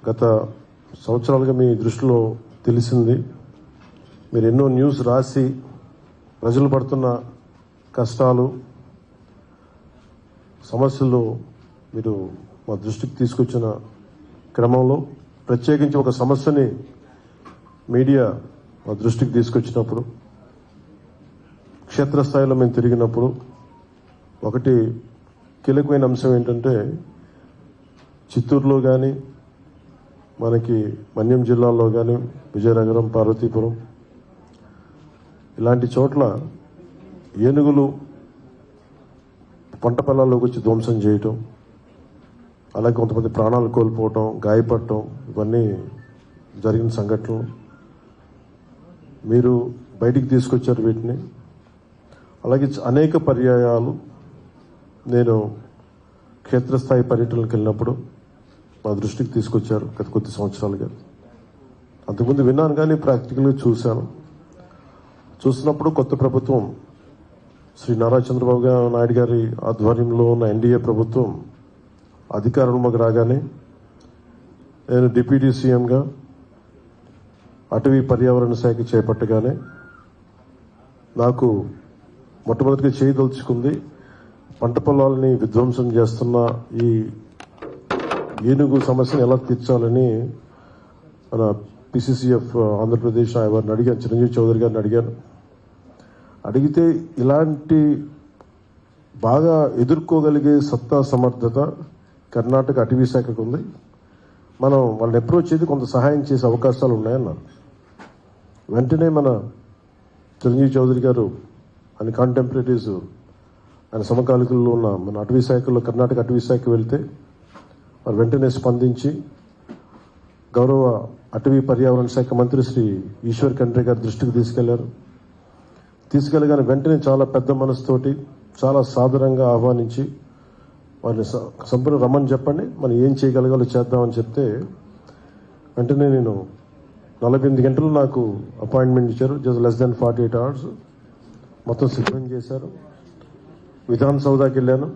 గత సంవత్సరాలుగా మీ దృష్టిలో తెలిసింది. మీరు ఎన్నో న్యూస్ రాసి ప్రజలు పడుతున్న కష్టాలు, సమస్యలు మీరు మా దృష్టికి తీసుకొచ్చిన క్రమంలో ప్రత్యేకించి ఒక సమస్యని మీడియా మా దృష్టికి తీసుకొచ్చినప్పుడు, క్షేత్రస్థాయిలో మేము తిరిగినప్పుడు ఒకటి కీలకమైన అంశం ఏంటంటే, చిత్తూరులో కానీ మనకి మన్యం జిల్లాలో కానీ విజయనగరం, పార్వతీపురం ఇలాంటి చోట్ల ఏనుగులు పంట పొలాల్లోకి వచ్చి ధ్వంసం చేయటం, అలాగే కొంతమంది ప్రాణాలు కోల్పోవటం, గాయపడటం, ఇవన్నీ జరిగిన సంఘటనలు. మీరు బయటికి తీసుకొచ్చారు వీటిని. అలాగే అనేక పర్యాయాలు నేను క్షేత్రస్థాయి పర్యటనలకు వెళ్ళినప్పుడు మా దృష్టికి తీసుకొచ్చారు గత కొద్ది సంవత్సరాలుగా. అంతకుముందు విన్నాను కానీ ప్రాక్టికల్గా చూశాను. చూసినప్పుడు కొత్త ప్రభుత్వం శ్రీ నారా చంద్రబాబు నాయుడు గారి ఆధ్వర్యంలో ఉన్న ఎన్డీఏ ప్రభుత్వం అధికారంలోకి రాగానే నేను డిప్యూటీ సీఎంగా అటవీ పర్యావరణ శాఖ చేపట్టగానే నాకు మొట్టమొదటిగా చేయదలుచుకుంది పంట పొలాలని విధ్వంసం చేస్తున్న ఈ ఏనుగు సమస్యను ఎలా తీర్చాలని మన పిసిసిఎఫ్ ఆంధ్రప్రదేశ్ వారిని అడిగాను, చిరంజీవి చౌదరి గారిని అడిగాను. అడిగితే ఇలాంటి బాగా ఎదుర్కోగలిగే సత్తా సమర్థత కర్ణాటక అటవీ శాఖకు ఉంది, మనం వాళ్ళని అప్రోచ్ చేసి కొంత సహాయం చేసే అవకాశాలు ఉన్నాయన్నారు. వెంటనే మన చిరంజీవి చౌదరి గారు ఆయన కాంటెంపరీస్, ఆయన సమకాలికుల్లో ఉన్న మన అటవీ శాఖలో కర్ణాటక అటవీ శాఖ వెళ్తే వారు వెంటనే స్పందించి గౌరవ అటవీ పర్యావరణ శాఖ మంత్రి శ్రీ ఈశ్వర్ ఖండ్రే గారి దృష్టికి తీసుకెళ్లారు. తీసుకెళ్ళగానే వెంటనే చాలా పెద్ద మనసుతోటి చాలా సాదరంగా ఆహ్వానించి వారిని సంపూర్ణ రమ్మని చెప్పండి, మనం ఏం చేయగలగాలో చేద్దామని చెప్తే వెంటనే నేను 48 గంటలు నాకు అపాయింట్మెంట్ ఇచ్చారు. జస్ట్ లెస్ దెన్ 48 hours మొత్తం సిద్ధం చేశారు. విధాన్ సౌదాకి వెళ్ళాను.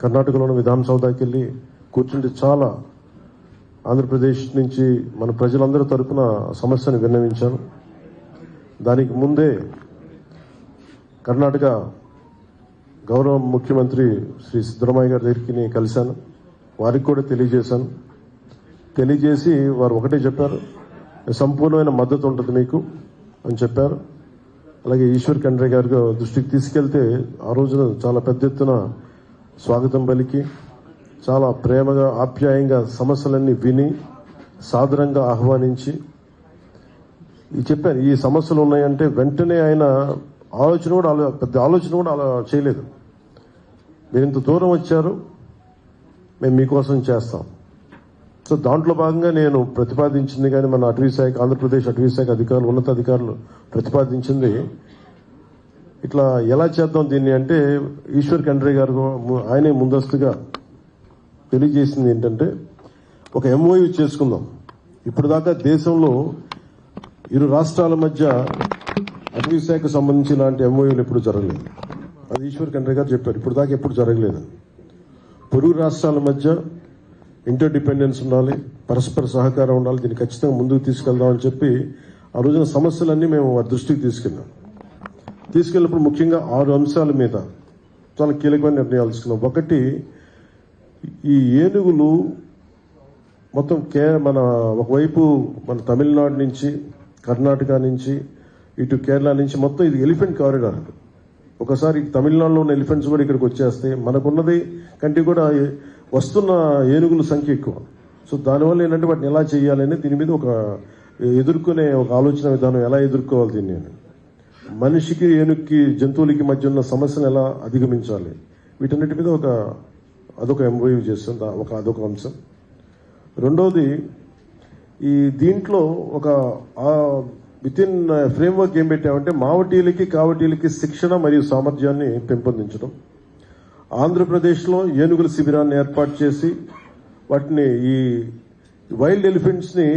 కర్ణాటకలోని విధాన్ సౌదాకి వెళ్ళి కూర్చుంటే చాలా ఆంధ్రప్రదేశ్ నుంచి మన ప్రజలందరి తరఫున సమస్యను విన్నవించాను. దానికి ముందే కర్ణాటక గౌరవ ముఖ్యమంత్రి శ్రీ సిద్ధరామయ్య గారి దగ్గరికి కలిశాను. వారికి కూడా తెలియజేశాను. తెలియజేసి వారు ఒకటే చెప్పారు, సంపూర్ణమైన మద్దతు ఉంటుంది మీకు అని చెప్పారు. అలాగే ఈశ్వర్ ఖండ్రే గారి దృష్టికి తీసుకెళ్తే ఆ రోజున చాలా పెద్ద ఎత్తున స్వాగతం పలికి చాలా ప్రేమగా ఆప్యాయంగా సమస్యలన్నీ విని సాదరంగా ఆహ్వానించి చెప్పాను, ఈ సమస్యలు ఉన్నాయంటే వెంటనే ఆయన పెద్ద ఆలోచన కూడా అలా చేయలేదు. మీరు ఇంత దూరం వచ్చారు, మేము మీకోసం చేస్తాం. సో దాంట్లో భాగంగా నేను ప్రతిపాదించింది కానీ మన అటవీ శాఖ, ఆంధ్రప్రదేశ్ అటవీ శాఖ అధికారులు, ఉన్నతాధికారులు ప్రతిపాదించింది ఇట్లా ఎలా చేద్దాం దీన్ని అంటే, ఈశ్వర్ ఖండ్రే గారు ఆయనే ముందస్తుగా తెలియజేసింది ఏంటంటే, ఒక ఎంఓయూ చేసుకుందాం. ఇప్పుడు దాకా దేశంలో ఇరు రాష్ట్రాల మధ్య అటవీ శాఖకు సంబంధించి ఇలాంటి ఎంఓయూలు ఎప్పుడు జరగలేదు. అది ఈశ్వర్ ఖండ్రే గారు చెప్పారు, ఇప్పుడు దాకా ఎప్పుడు జరగలేదు. పొరుగు రాష్ట్రాల మధ్య ఇంటర్ డిపెండెన్స్ ఉండాలి, పరస్పర సహకారం ఉండాలి, దీన్ని ఖచ్చితంగా ముందుకు తీసుకెళ్దామని చెప్పి ఆ రోజున సమస్యలన్నీ మేము వారి దృష్టికి తీసుకెళ్ళాం. తీసుకెళ్ళినప్పుడు ముఖ్యంగా 6 అంశాల మీద చాలా కీలకమైన నిర్ణయాలు తీసుకున్నాం. ఒకటి, ఈ ఏనుగులు మొత్తం మన ఒకవైపు మన తమిళనాడు నుంచి, కర్ణాటక నుంచి, ఇటు కేరళ నుంచి మొత్తం ఇది ఎలిఫెంట్ కారిడార్. ఒకసారి తమిళనాడులో ఉన్న ఎలిఫెంట్స్ కూడా ఇక్కడికి వచ్చేస్తాయి. మనకున్నది కంటే కూడా వస్తున్న ఏనుగుల సంఖ్య ఎక్కువ. సో దానివల్ల ఏంటంటే వాటిని ఎలా చేయాలని దీని మీద ఒక ఎదుర్కొనే ఒక ఆలోచన విధానం, ఎలా ఎదుర్కోవాలి దీన్ని, మనిషికి ఏనుగుకి జంతువులకి మధ్య ఉన్న సమస్యను ఎలా అధిగమించాలి, వీటన్నిటి మీద అదొక ఎంఓయూ చేస్తుంది, అదొక అంశం. రెండవది, ఈ దీంట్లో ఒక విత్ ఇన్ ఫ్రేమ్వర్క్ ఏం పెట్టామంటే, మావటీలకి కావటీలకి శిక్షణ మరియు సామర్థ్యాన్ని పెంపొందించడం. ఆంధ్రప్రదేశ్లో ఏనుగుల శిబిరాన్ని ఏర్పాటు చేసి వాటిని ఈ వైల్డ్ ఎలిఫెంట్స్ ని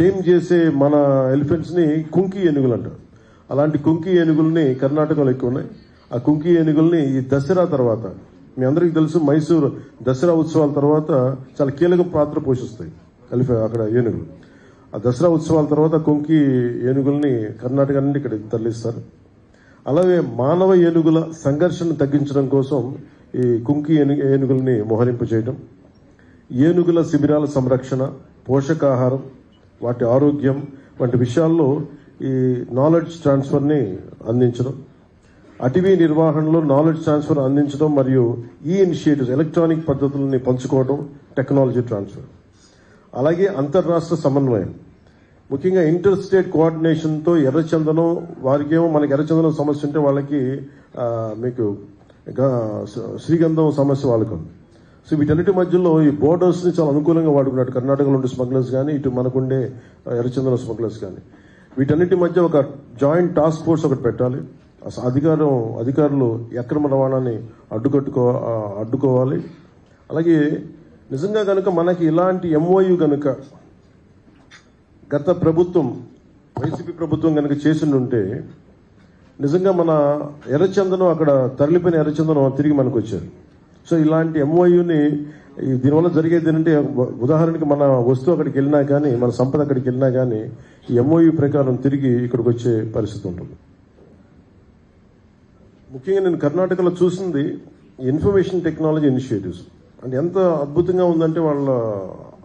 టేమ్ చేసే మన ఎలిఫెంట్స్ ని కుంకి ఏనుగులు అంటారు. అలాంటి కుంకి ఏనుగుల్ని కర్ణాటకలో ఎక్కువ ఉన్నాయి. ఆ కుంకి ఏనుగుల్ని ఈ దసరా తర్వాత మీ అందరికీ తెలుసు మైసూరు దసరా ఉత్సవాల తర్వాత చాలా కీలక పాత్ర పోషిస్తాయి అక్కడ ఏనుగులు. ఆ దసరా ఉత్సవాల తర్వాత కొంకి ఏనుగుల్ని కర్ణాటక నుండి ఇక్కడ తరలిస్తారు. అలాగే మానవ ఏనుగుల సంఘర్షణ తగ్గించడం కోసం ఈ కుంకి ఏనుగుల్ని మోహరింపు చేయడం, ఏనుగుల శిబిరాల సంరక్షణ, పోషకాహారం, వాటి ఆరోగ్యం వంటి విషయాల్లో ఈ నాలెడ్జ్ ట్రాన్స్ఫర్ని అందించడం, అటవీ నిర్వహణలో నాలెడ్జ్ ట్రాన్స్ఫర్ అందించడం మరియు ఈ ఇనిషియేటివ్స్ ఎలక్ట్రానిక్ పద్ధతులని పంచుకోవడం, టెక్నాలజీ ట్రాన్స్ఫర్, అలాగే అంతర్రాష్ట్ర సమన్వయం, ముఖ్యంగా ఇంటర్ స్టేట్ కోఆర్డినేషన్తో ఎర్రచందనం, వారికేమో మనకి ఎర్రచందనం సమస్య ఉంటే వాళ్ళకి మీకు శ్రీగంధం సమస్య వాళ్ళకు ఉంది. సో వీటన్నిటి మధ్యలో ఈ బోర్డర్స్ని చాలా అనుకూలంగా వాడుకున్నాడు కర్ణాటకలో ఉండే స్మగ్లర్స్ కానీ, ఇటు మనకుండే ఎర్రచందనం స్మగ్లర్స్ కానీ. వీటన్నిటి మధ్య ఒక జాయింట్ టాస్క్ ఫోర్స్ ఒకటి పెట్టాలి. అధికారులు అక్రమ రవాణాని అడ్డుకోవాలి. అలాగే నిజంగా కనుక మనకి ఇలాంటి ఎంఓయు కనుక గత ప్రభుత్వం వైసీపీ ప్రభుత్వం కనుక చేసిండుంటే నిజంగా మన ఎర్రచందనం అక్కడ తరలిపోయిన ఎర్రచందనం తిరిగి మనకు వచ్చేది. సో ఇలాంటి ఎంఓయుని దీనివల్ల జరిగేది ఏంటంటే ఉదాహరణకి మన వస్తువు అక్కడికి వెళ్ళినా కానీ, మన సంపద అక్కడికి వెళ్ళినా కానీ ఈ ఎంఓయు ప్రకారం తిరిగి ఇక్కడికి వచ్చే పరిస్థితి ఉంటుంది. ముఖ్యంగా నేను కర్ణాటకలో చూసింది ఇన్ఫర్మేషన్ టెక్నాలజీ ఇనిషియేటివ్స్ అంటే ఎంత అద్భుతంగా ఉందంటే, వాళ్ళ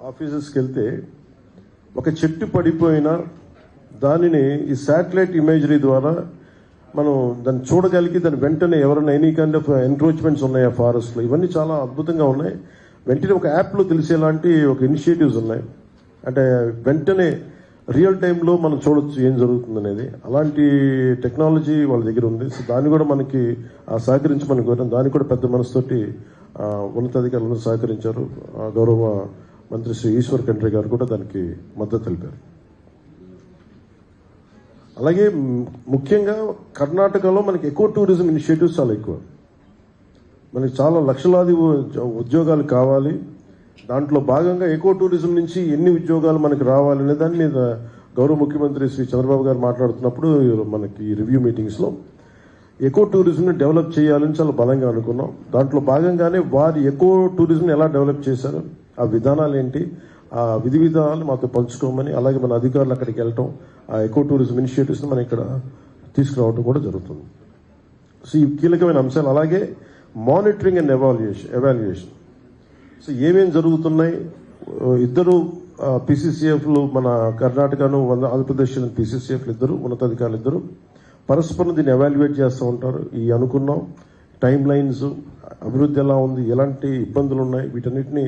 ఆఫీసెస్కి వెళ్తే ఒక చెట్టు పడిపోయినా దానిని ఈ శాటిలైట్ ఇమేజరీ ద్వారా మనం దాన్ని చూడగలిగి దాని వెంటనే ఎవరైనా ఎనీ కైండ్ ఆఫ్ ఎన్క్రోచ్మెంట్స్ ఉన్నాయా ఫారెస్ట్లో, ఇవన్నీ చాలా అద్భుతంగా ఉన్నాయి. వెంటనే ఒక యాప్లో తెలిసేలాంటి ఒక ఇనిషియేటివ్స్ ఉన్నాయి. అంటే వెంటనే రియల్ టైంలో మనం చూడొచ్చు ఏం జరుగుతుంది అనేది. అలాంటి టెక్నాలజీ వాళ్ళ దగ్గర ఉంది. సో దాన్ని కూడా మనకి సహకరించమని కోరాం. దానికి కూడా పెద్ద మనసుతోటి ఉన్నతాధికారులందరూ సహకరించారు. గౌరవ మంత్రి శ్రీ ఈశ్వర్ ఖండ్రే గారు కూడా దానికి మద్దతు తెలిపారు. అలాగే ముఖ్యంగా కర్ణాటకలో మనకి ఎక్కువ టూరిజం ఇనిషియేటివ్స్ చాలా ఎక్కువ. మనకి చాలా లక్షలాది ఉద్యోగాలు కావాలి. దాంట్లో భాగంగా ఎక్కువ టూరిజం నుంచి ఎన్ని ఉద్యోగాలు మనకి రావాలనే దాని మీద గౌరవ ముఖ్యమంత్రి శ్రీ చంద్రబాబు గారు మాట్లాడుతున్నప్పుడు మనకి రివ్యూ మీటింగ్స్లో ఎక్కువ టూరిజంని డెవలప్ చేయాలని చాలా బలంగా అనుకున్నాం. దాంట్లో భాగంగానే వారు ఎక్కువ టూరిజంని ఎలా డెవలప్ చేశారు, ఆ విధానాలు ఏంటి, ఆ విధి విధానాలు మాతో పంచుకోమని, అలాగే మన అధికారులు అక్కడికి వెళ్ళటం, ఆ ఎకో టూరిజం ఇనిషియేటివ్స్ని మనం ఇక్కడ తీసుకురావడం కూడా జరుగుతుంది. సో ఈ కీలకమైన అంశాలు. అలాగే మానిటరింగ్ అండ్ ఎవాల్యుయేషన్. సో ఏమేమి జరుగుతున్నాయి, ఇద్దరు పీసీసీఎఫ్లు మన కర్ణాటకను ఆంధ్రప్రదేశ్ పీసీసీఎఫ్లు ఇద్దరు ఉన్నతాధికారులు ఇద్దరు పరస్పరం దీన్ని ఎవాల్యుయేట్ చేస్తూ ఉంటారు. ఈ అనుకున్నాం టైం లైన్స్, అభివృద్ధి ఎలా ఉంది, ఎలాంటి ఇబ్బందులు ఉన్నాయి, వీటన్నిటిని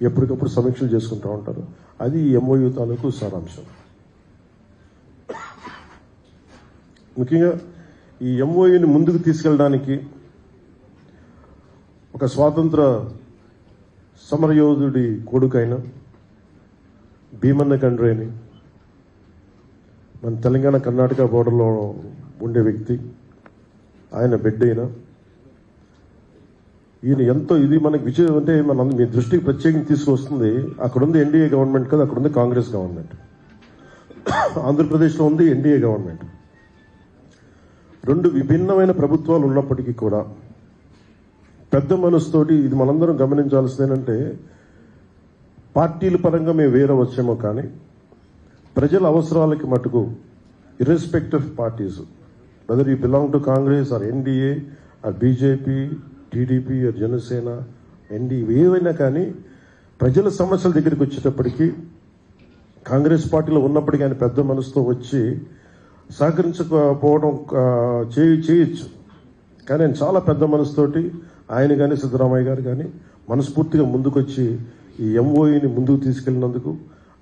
ఎప్పటికప్పుడు సమీక్షలు చేసుకుంటూ ఉంటారు. అది ఈ ఎంఓయూ తాలూకు సారాంశం. ముఖ్యంగా ఈ ఎంఓయూని ముందుకు తీసుకెళ్ళడానికి ఒక స్వాతంత్ర సమరయోధుడి కొడుకైన భీమన్న ఖండ్రేని, మన తెలంగాణ కర్ణాటక బోర్డర్లో ఉండే వ్యక్తి, ఆయన బిడ్డ అయిన ఈయన ఎంతో ఇది మనకి విజయం అంటే మీ దృష్టికి ప్రత్యేకంగా తీసుకొస్తుంది. అక్కడ ఉంది ఎన్డీఏ గవర్నమెంట్ కదా, అక్కడ ఉంది కాంగ్రెస్ గవర్నమెంట్, ఆంధ్రప్రదేశ్లో ఉంది ఎన్డీఏ గవర్నమెంట్. రెండు విభిన్నమైన ప్రభుత్వాలు ఉన్నప్పటికీ కూడా పెద్ద మనసుతోటి ఇది మనందరం గమనించాల్సిందేనంటే, పార్టీల పరంగా మేము వేరే వచ్చామో కానీ ప్రజల అవసరాలకి మటుకు irrespective parties, whether you belong to Congress or NDA or BJP, TDP or Janasena, NDA ఏవైనా కానీ ప్రజల సమస్యల దగ్గరికి వచ్చేటప్పటికీ కాంగ్రెస్ పార్టీలో ఉన్నప్పటికీ ఆయన పెద్ద మనసుతో వచ్చి సహకరించకపోవడం చేయొచ్చు. కానీ ఆయన చాలా పెద్ద మనసుతోటి ఆయన కానీ సిద్ధరామయ్య గారు కానీ మనస్ఫూర్తిగా ముందుకొచ్చి ఈ ఎంఓఈని ముందుకు తీసుకెళ్లినందుకు,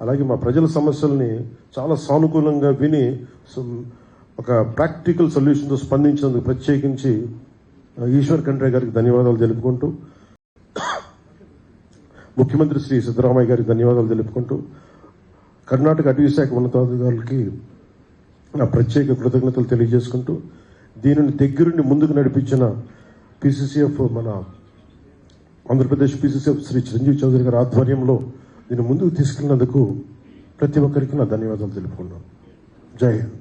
అలాగే మా ప్రజల సమస్యల్ని చాలా సానుకూలంగా విని ఒక ప్రాక్టికల్ సొల్యూషన్తో స్పందించినందుకు ప్రత్యేకించి ఈశ్వర్ ఖండ్రే గారికి ధన్యవాదాలు తెలుపుకుంటూ, ముఖ్యమంత్రి శ్రీ సిద్ధరామయ్య గారికి ధన్యవాదాలు తెలుపుకుంటూ, కర్ణాటక అటవీ శాఖ ఉన్నతాధికారులకి నా ప్రత్యేక కృతజ్ఞతలు తెలియజేసుకుంటూ, దీనిని దగ్గరుండి ముందుకు నడిపించిన పీసీసీఎఫ్ మన ఆంధ్రప్రదేశ్ పీసీసీఎఫ్ శ్రీ చిరంజీవి చౌదరి గారి ఆధ్వర్యంలో దీన్ని ముందుకు తీసుకెళ్లినందుకు ప్రతి ఒక్కరికి నా ధన్యవాదాలు తెలుపుకున్నాను. జై హింద్.